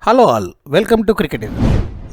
Hello all, welcome to cricket.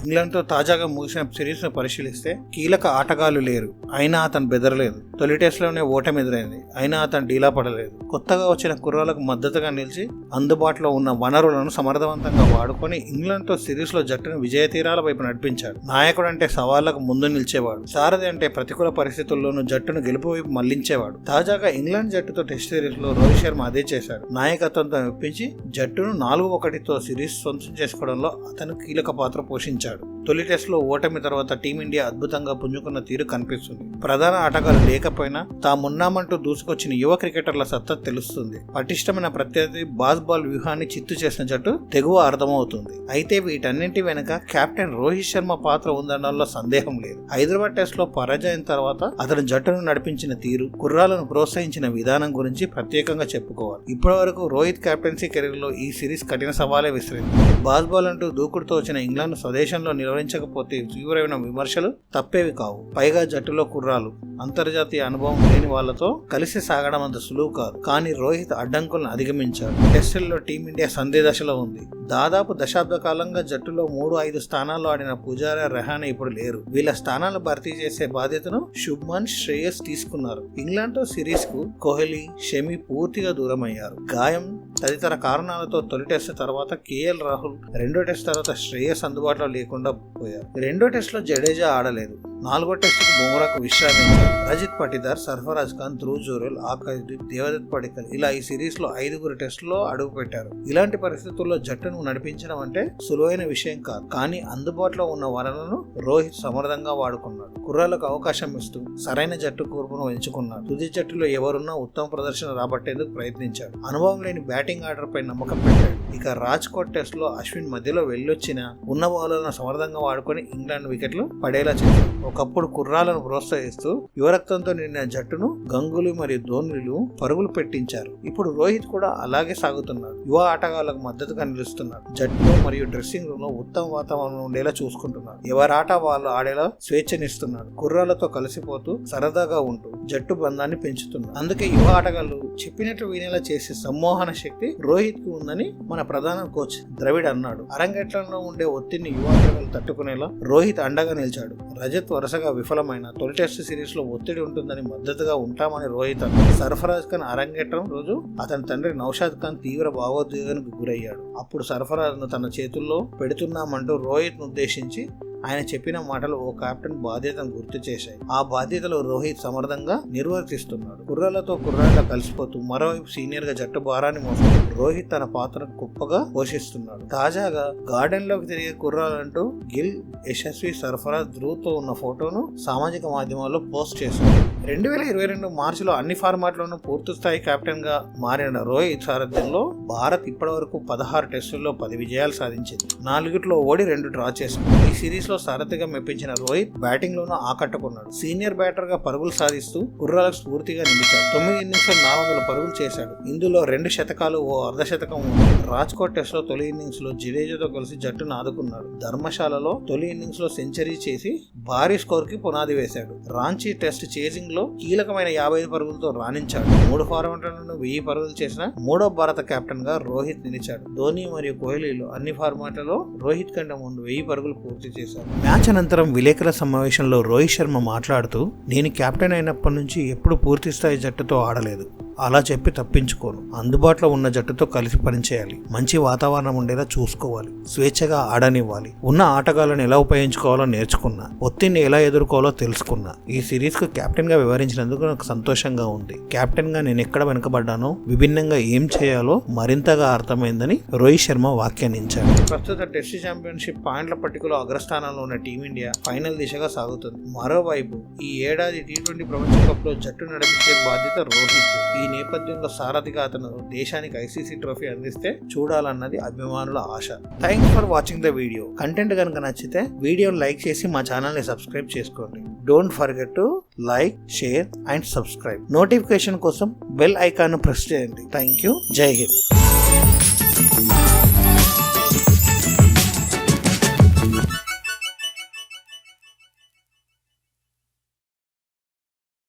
ఇంగ్లాండ్తో తాజాగా ముగిసిన సిరీస్ను పరిశీలిస్తే కీలక ఆటగాళ్లు లేరు, అయినా అతను బెదరలేదు. తొలి టెస్ట్లోనే ఓటమి ఎదురైంది, అయినా అతను డీలా పడలేదు. కొత్తగా వచ్చిన కుర్రాలకు మద్దతుగా నిలిచి అందుబాటులో ఉన్న వనరులను సమర్థవంతంగా వాడుకొని ఇంగ్లాండ్తో సిరీస్లో జట్టును విజయ తీరాల వైపు నడిపించాడు. నాయకుడు అంటే సవాళ్లకు ముందు నిలిచేవాడు, సారథి అంటే ప్రతికూల పరిస్థితుల్లోనూ జట్టును గెలుపు వైపు మళ్లించేవాడు. తాజాగా ఇంగ్లాండ్ జట్టుతో టెస్ట్ సిరీస్లో రోహిత్ శర్మ అదే చేశాడు. నాయకత్వంతో మెప్పించి జట్టును 4-1తో సిరీస్ సొంతం చేసుకోవడంలో అతను కీలక పాత్ర పోషించాడు. తొలి టెస్ట్ లో ఓటమి తర్వాత టీమిండియా అద్భుతంగా పుంజుకున్న తీరు కనిపిస్తుంది. ప్రధాన ఆటగాళ్లు లేకపోయినా తామున్నామంటూ దూసుకొచ్చిన యువ క్రికెటర్ల సత్తా తెలుస్తుంది. పటిష్టమైన ప్రత్యర్థి బాల్ వ్యూహాన్ని చిత్తు చేసిన జట్టు తెగువ అర్థమవుతుంది. అయితే వీటన్నింటి వెనుక కెప్టెన్ రోహిత్ శర్మ పాత్ర ఉందనడంలో సందేహం లేదు. హైదరాబాద్ టెస్ట్ లో పరాజయం తర్వాత అతను జట్టును నడిపించిన తీరు, కుర్రాలను ప్రోత్సహించిన విధానం గురించి ప్రత్యేకంగా చెప్పుకోవాలి. ఇప్పటి వరకు రోహిత్ కెప్టెన్సీ కెరీర్ లో ఈ సిరీస్ కఠిన సవాలే విసిరింది. బాల్ అంటూ దూకుడుతో వచ్చిన ఇంగ్లాండ్ స్వదేశంలో నిర్వహించకపోతే తీవ్రమైన విమర్శలు తప్పేవి కావు. పైగా జట్టులో కుర్రాలు, అంతర్జాతీయ అనుభవం లేని వాళ్లతో కలిసి సాగడం అంత సులువు కాదు. కానీ రోహిత్ అడ్డంకులను అధిగమించాడు. టెస్టుల్లో టీమిండియా సంధి దశలో ఉంది. దాదాపు దశాబ్ద కాలంగా జట్టులో 3-5 స్థానాల్లో ఆడిన పుజారా, రెహానే ఇప్పుడు లేరు. వీళ్ళ స్థానాలు భర్తీ చేసే బాధ్యతను శుభ్మన్, శ్రేయస్ తీసుకున్నారు. ఇంగ్లాండ్ తో సిరీస్ కు కోహ్లీ, షమి పూర్తిగా దూరమయ్యారు. గాయం తదితర కారణాలతో తొలి టెస్ట్ తర్వాత కేఎల్ రాహుల్, రెండో టెస్ట్ తర్వాత శ్రేయస్ అందుబాటులో లేకుండా పోయారు. రెండో టెస్ట్ లో జడేజా ఆడలేదు. నాలుగో టెస్టుకు బుమ్రాకు విశ్రామించారు. రజిత్ పటిదార్, సర్ఫరాజ్ ఖాన్, ధ్రువ్ జురేల్, ఆకాశ్దీప్, దేవదత్ పడిక్కల్ ఇలా ఈ సిరీస్ లో 5 టెస్టులో అడుగు పెట్టారు. ఇలాంటి పరిస్థితుల్లో జట్టును నడిపించడం అంటే సులువైన విషయం కాదు. కానీ అందుబాటులో ఉన్న వనరులను రోహిత్ సమర్థంగా వాడుకున్నాడు. కుర్రాలకు అవకాశం ఇస్తూ సరైన జట్టు కూర్పును ఎంచుకున్నాడు. తుది జట్టులో ఎవరున్నా ఉత్తమ ప్రదర్శన రాబట్టేందుకు ప్రయత్నించాడు. అనుభవం లేని బ్యాటింగ్ ఆర్డర్ పై నమ్మకం పెట్టాడు. ఇక రాజ్కోట్ టెస్ట్ లో అశ్విన్ మధ్యలో వెళ్ళొచ్చిన ఉన్న బౌలర్లను సమర్థంగా వాడుకొని ఇంగ్లాండ్ వికెట్లు పడేలా చేశాడు. ఒకప్పుడు కుర్రాలను ప్రోత్సహిస్తూ యువరక్తంతో నిండిన జట్టును గంగూలీ మరియు ధోనీలు పరుగులు పెట్టించారు. ఇప్పుడు రోహిత్ కూడా అలాగే సాగుతున్నాడు. యువ ఆటగాళ్లకు మద్దతుగా నిలుస్తున్నాడు. జట్టులో మరియు డ్రెస్సింగ్ రూమ్ లో ఉత్తమ వాతావరణం ఉండేలా చూసుకుంటున్నాడు. ఎవరి ఆట వాళ్ళు ఆడేలా స్వేచ్ఛనిస్తున్నాడు. కుర్రాలతో కలిసిపోతూ సరదాగా ఉంటూ జట్టు బంధాన్ని పెంచుతున్నాడు. అందుకే యువ ఆటగాళ్లు చెప్పినట్లు వినేలా చేసే సమ్మోహన శక్తి రోహిత్ కు ఉందని మన ప్రధాన కోచ్ ద్రవిడ్ అన్నాడు. అరంగేట్రంలో ఉండే ఒత్తిడిని యువ ఆటగాళ్లు తట్టుకునేలా రోహిత్ అండగా నిలిచాడు. రజత్ వరుసగా విఫలమైన తొలి టెస్ట్ సిరీస్ లో ఒత్తిడి ఉంటుందని మద్దతుగా ఉంటామని రోహిత్ అన్నాడు. సర్ఫరాజ్ ఖాన్ అరంగేట్రం రోజు అతని తండ్రి నౌషాద్ ఖాన్ తీవ్ర భావోద్వేగానికి గురయ్యాడు. అప్పుడు సర్ఫరాజ్ ను తన చేతుల్లో పెడుతున్నామంటూ రోహిత్ ను ఉద్దేశించి ఆయన చెప్పిన మాటలు ఓ కెప్టెన్ బాధ్యతను గుర్తు చేశాయి. ఆ బాధ్యతలు రోహిత్ సమర్థంగా నిర్వర్తిస్తున్నాడు. కుర్రాలతో కుర్రాళ్ళ కలిసిపోతూ మరోవైపు సీనియర్ గా జట్టు భారాన్ని మోస్తూ రోహిత్ తన పాత్రను గొప్పగా పోషిస్తున్నాడు. తాజాగా గార్డెన్ లోకి తిరిగే కుర్రాలంటూ గిల్, యశస్వి, సర్ఫరాజ్, ధ్రువ్ తో ఉన్న ఫోటోను సామాజిక మాధ్యమాల్లో పోస్ట్ చేశారు. 2022 మార్చిలో అన్ని ఫార్మాట్లోనూ పూర్తి స్థాయి కెప్టెన్ గా మారిన రోహిత్ సారథ్యంలో భారత్ ఇప్పటి వరకు 16 టెస్టుల్లో 10 విజయాలు సాధించింది. 4 ఓడి 2 డ్రా చేసింది. ఈ సిరీస్ లో సారథిగా మెప్పించిన రోహిత్ బ్యాటింగ్ లోనూ ఆకట్టుకున్నాడు. సీనియర్ బ్యాటర్ గా పరుగులు సాధిస్తూ కుర్రాలకు స్ఫూర్తిగా నిలిచాడు. 9 ఇన్నింగ్స్ లో 400 పరుగులు చేశాడు. ఇందులో 2 శతకాలు, ఓ అర్ధశతకం ఉంది. రాజ్కోట్ టెస్ట్ లో తొలి ఇన్నింగ్స్ లో జడేజాతో కలిసి జట్టును ఆదుకున్నాడు. ధర్మశాలలో తొలి ఇన్నింగ్స్ లో సెంచరీ చేసి భారీ స్కోర్ కి పునాది వేశాడు. రాంచీ టెస్ట్ చేజింగ్ లో కీలకమైన 55 పరుగులతో రాణించాడు. 3 ఫార్మాట్లను 1000 పరుగులు చేసిన 3వ భారత కెప్టెన్ గా రోహిత్ నిలిచాడు. ధోని మరియు కోహ్లీలు అన్ని ఫార్మాట్లలో రోహిత్ కంటే ముందు 1000 పరుగులు పూర్తి చేశారు. మ్యాచ్ అనంతరం విలేకరుల సమావేశంలో రోహిత్ శర్మ మాట్లాడుతూ, నేను కెప్టెన్ అయినప్పటి నుంచి ఎప్పుడు పూర్తి స్థాయి జట్టుతో ఆడలేదు. అలా చెప్పి తప్పించుకోను. అందుబాటులో ఉన్న జట్టుతో కలిసి పనిచేయాలి. మంచి వాతావరణం ఉండేలా చూసుకోవాలి. స్వేచ్ఛగా ఆడనివ్వాలి. ఉన్న ఆటగాళ్లను ఎలా ఉపయోగించుకోవాలో నేర్చుకున్నా. ఒత్తిడిని ఎలా ఎదుర్కోవాలో తెలుసుకున్నా. ఈ సిరీస్ కు కెప్టెన్ గా వివరించినందుకు నాకు సంతోషంగా ఉంది. కెప్టెన్ గా నేను ఎక్కడ వెనుకబడ్డానో, విభిన్నంగా ఏం చేయాలో మరింతగా అర్థమైందని రోహిత్ శర్మ వ్యాఖ్యానించారు. ప్రస్తుత టెస్ట్ ఛాంపియన్షిప్ పాయింట్ల పట్టికలో అగ్రస్థానంలో ఉన్న టీమిండియా ఫైనల్ దిశగా సాగుతుంది. మరోవైపు ఈ ఏడాది T20 ప్రపంచ కప్ లో జట్టు నడిపించే బాధ్యత రోహిత్. ఈ నేపథ్యంలో సారథిగా అతను దేశానికి ICC ట్రోఫీ అందిస్తే చూడాలన్నది అభిమానుల ఆశ. Thanks for watching the video. Content కనుక నచ్చితే వీడియోని లైక్ చేసి మా ఛానల్ ని సబ్స్క్రైబ్ చేసుకోండి. Don't forget to like, share and subscribe. Notification కోసం బెల్ ఐకాన్ ప్రెస్ చేయండి. Thank you. జై హింద్.